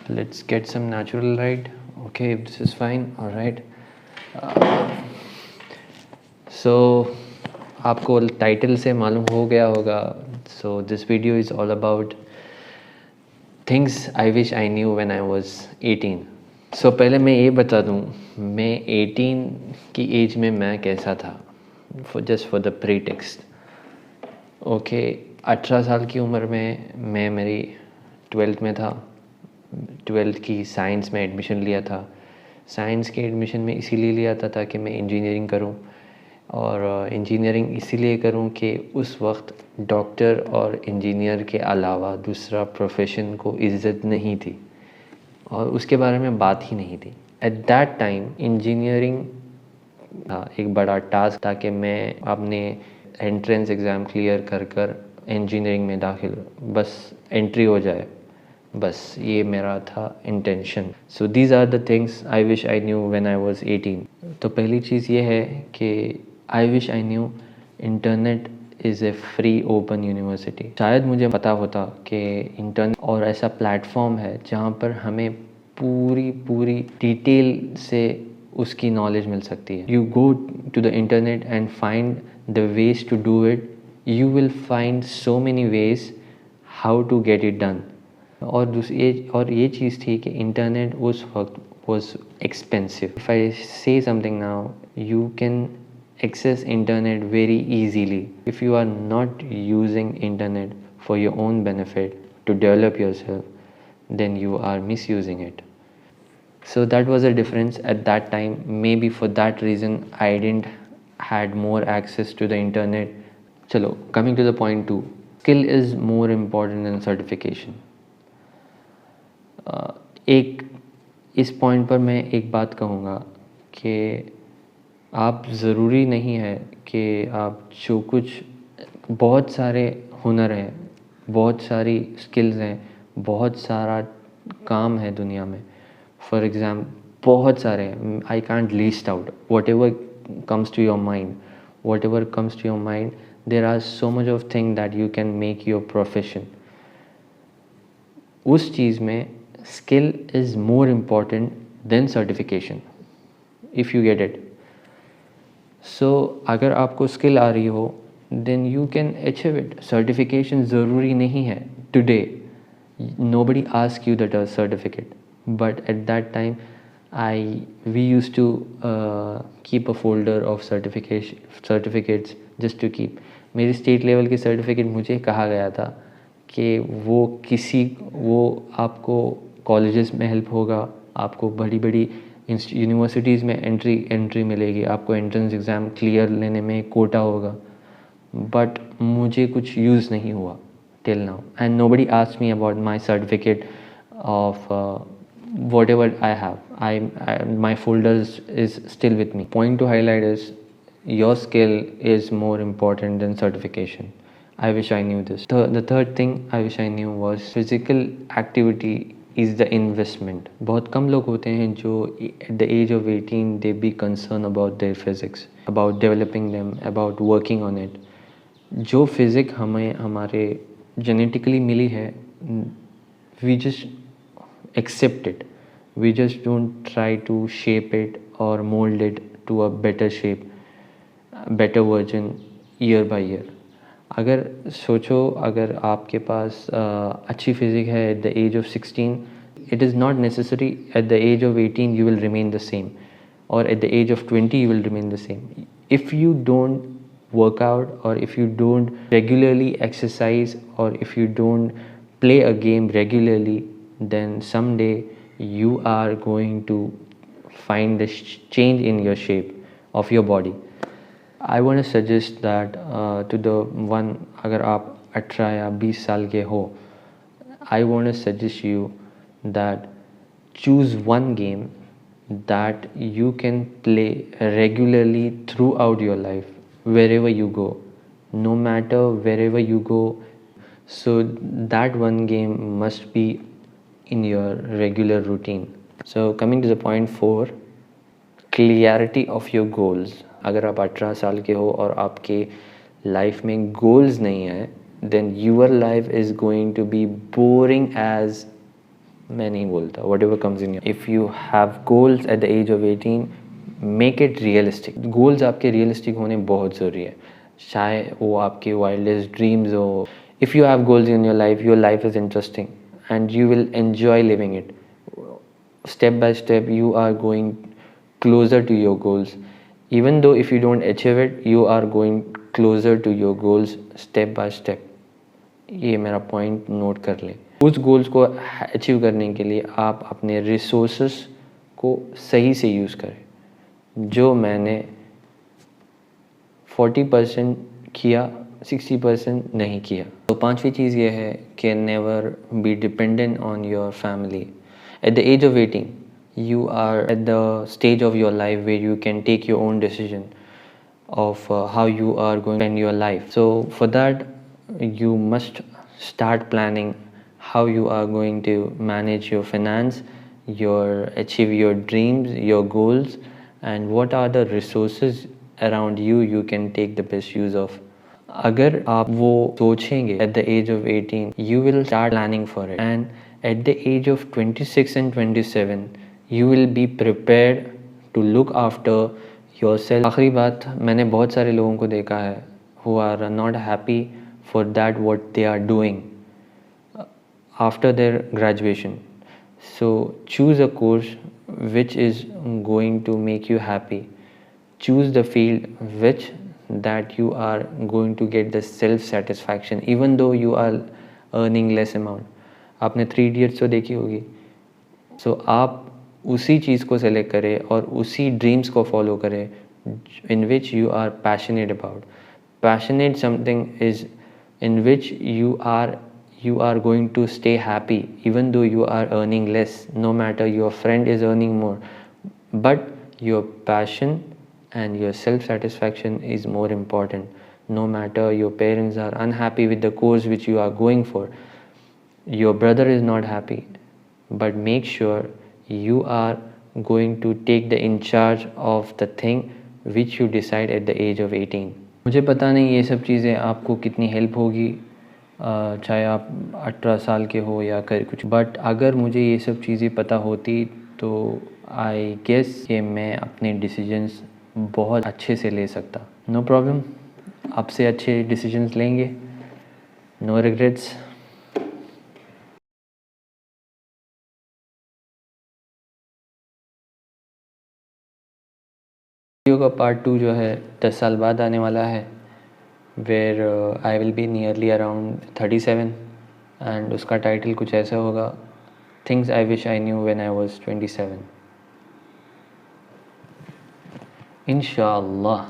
Let's get some natural light. Okay, if this is fine, all right. So आपको title से मालूम हो गया होगा. So this video is all about things I wish I knew when I was 18. So पहले मैं ये बता दूँ, मैं 18 की एज में मैं कैसा था, just for the pretext. Okay 18 साल की उम्र में मैं मेरी 12th में था. 12th की साइंस में एडमिशन लिया था. साइंस के एडमिशन में इसीलिए लिया था ताकि मैं इंजीनियरिंग करूं, और इंजीनियरिंग इसीलिए करूं कि उस वक्त डॉक्टर और इंजीनियर के अलावा दूसरा प्रोफेशन को इज़्ज़त नहीं थी और उसके बारे में बात ही नहीं थी. एट दैट टाइम इंजीनियरिंग एक बड़ा टास्क था कि मैं अपने एंट्रेंस एग्ज़ाम क्लियर कर इंजीनियरिंग में दाखिल बस एंट्री हो जाए, बस ये मेरा था intention. So these are the things I wish I knew when I was 18. तो पहली चीज़ ये है कि I wish I knew internet is a free open university. शायद मुझे पता होता कि इंटरनेट और ऐसा प्लेटफॉर्म है जहाँ पर हमें पूरी डिटेल से उसकी नॉलेज मिल सकती है. You go to the internet and find the ways to do it. You will find so many ways how to get it done. और ये चीज़ थी कि इंटरनेट उस वक्त वॉज एक्सपेंसिव. इफ़ आई से something now, you can access internet very easily. If you are not using internet for your own benefit to develop yourself, then you are misusing it. So that was a difference at that time. Maybe for that reason I didn't had more access to the internet. Chalo, coming to the point 2, skill is more important than certification. एक इस point पर मैं एक बात कहूँगा कि आप ज़रूरी नहीं है कि आप जो कुछ, बहुत सारे हुनर हैं, बहुत सारी स्किल्स हैं, बहुत सारा काम है दुनिया में. फॉर एग्ज़ाम्पल बहुत सारे हैं. I can't list out. Whatever comes to your mind, there are so much of thing that you can make your profession. उस चीज़ में skill is more important than certification, if you get it. So अगर आपको skill आ रही हो then you can achieve it. Certification ज़रूरी नहीं है. Today nobody ask you that a certificate, but at that time we used to keep a folder of certificates just to keep. मेरी state level की certificate मुझे कहा गया था कि वो आपको कॉलेजेस में हेल्प होगा, आपको बड़ी यूनिवर्सिटीज़ में एंट्री मिलेगी, आपको एंट्रेंस एग्ज़ाम क्लियर लेने में कोटा होगा. बट मुझे कुछ यूज़ नहीं हुआ till now, and nobody asked me about my certificate of whatever I have. My folders is still with me. Point to highlight is your skill is more important than certification. I wish I knew this. The third thing I wish I knew was physical activity is the investment. बहुत कम लोग होते हैं जो at the age of 18 they be concerned about their physics, about developing them, about working on it. जो physique हमें हमारे genetically मिली है, we just accept it. We just don't try to shape it और mould it to a better shape, better version year by year. अगर सोचो, अगर आपके पास अच्छी फिज़िक है at the age of 16, it is not necessary at the age of 18 you will remain the same, or at the age of 20 you will remain the same. If you don't work out, or if you don't regularly exercise, or if you don't play a game regularly, then someday you are going to find the change in your shape of your body. I want to suggest that to the one, अगर आप 18 या 20 साल के हो, I want to suggest you that choose one game that you can play regularly throughout your life, wherever you go, no matter wherever you go. So that one game must be in your regular routine. So coming to the point 4, clarity of your goals. अगर आप 18 साल के हो और आपके life में goals नहीं है, then your life is going to be boring as मैं नहीं बोलता, whatever comes in your, if you have goals at the age of 18, make it realistic. Goals आपके रियलिस्टिक होने बहुत ज़रूरी है, चाहे वो आपके वाइल्डेस्ट ड्रीम्स हो। If you have goals in your life is interesting and you will enjoy living it. Step by step you are going closer to your goals. Even though if you don't achieve it, you are going closer to your goals step by step. ये मेरा point note कर लें। उस goals को achieve करने के लिए आप अपने रिसोर्सेस को सही से यूज़ करें, जो मैंने 40% किया, 60% नहीं किया। तो पांचवी चीज़ ये है कि never be dependent on your family. At the age of 18 you are at the stage of your life where you can take your own decision of how you are going to spend your life. So for that you must start planning how you are going to manage your finance, your achieve your dreams, your goals, and what are the resources around you you can take the best use of. अगर आप वो सोचेंगे at the age of 18, you will start planning for it, and at the age of 26 and 27 you will be prepared to look after yourself. आखिरी बात, मैंने बहुत सारे लोगों को देखा है who are not happy for that what they are doing after their graduation. So choose a course which is going to make you happy. Choose the field which that you are going to get the self satisfaction even though you are earning less amount. आपने 3 Idiots तो देखी होगी। सो आप उसी चीज़ को select करें और उसी ड्रीम्स को फॉलो करें in which you are passionate about. Passionate something is in which you are going to stay happy even though you are earning less, no matter your friend is earning more, but your passion and your self satisfaction is more important. No matter your parents are unhappy with the course which you are going for, your brother is not happy, but make sure you are going to take the in charge of the thing which you decide at the age of 18. मुझे पता नहीं ये सब चीज़ें आपको कितनी help होगी, चाहे आप 18 साल के हो या कर कुछ, बट अगर मुझे ये सब चीज़ें पता होती तो आई गेस कि मैं अपने डिसीजंस बहुत अच्छे से ले सकता। नो प्रॉब्लम, आपसे अच्छे डिसीजंस लेंगे, नो रिग्रेट्स। वीडियो का पार्ट 2 जो है 10 साल बाद आने वाला है, where I will be nearly around 37 and उसका टाइटल कुछ ऐसा होगा, things I wish I knew when I was 27। इंशाअल्लाह।